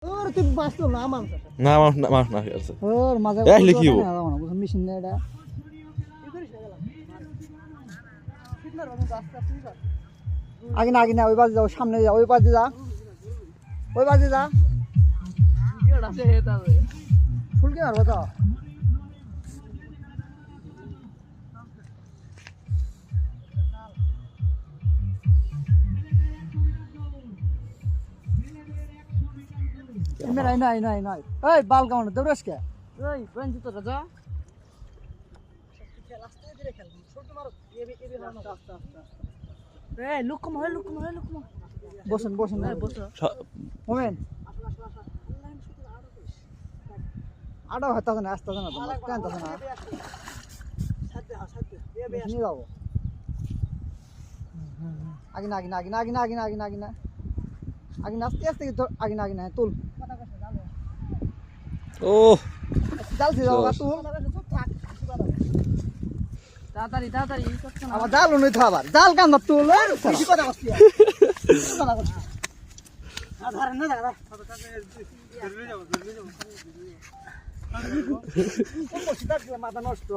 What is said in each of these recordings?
তুই বাঁচতো না আমার না আমার না আছে ওর মাঝে লিখি মেশিন না এটা আগে না ওই পাশে যাও সামনে যা ওই পাশে যা ফুলকে মারবো তো নাই এই বাল কামড় দৌড়াস কে এই বন্ধু তো রাজা বসেন মোমেন আড়াও হাতে না আসতে না তোমার কেন আসতে না নিয়ে যাবো আগে না আস্তে আগে না তুল ও জাল ছিল তুল তাড়াতাড়ি আমার জাল নই তো আবার জাল কান তুল বেশি কথা বলছি ধরেন না দাদা মাথা নষ্ট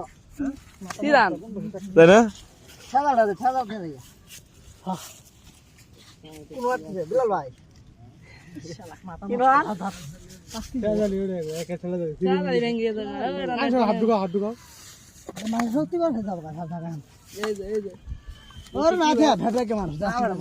তাই না ঠেলা বিলাল ভাই হাত ঢুকাও সত্যি করে যাবো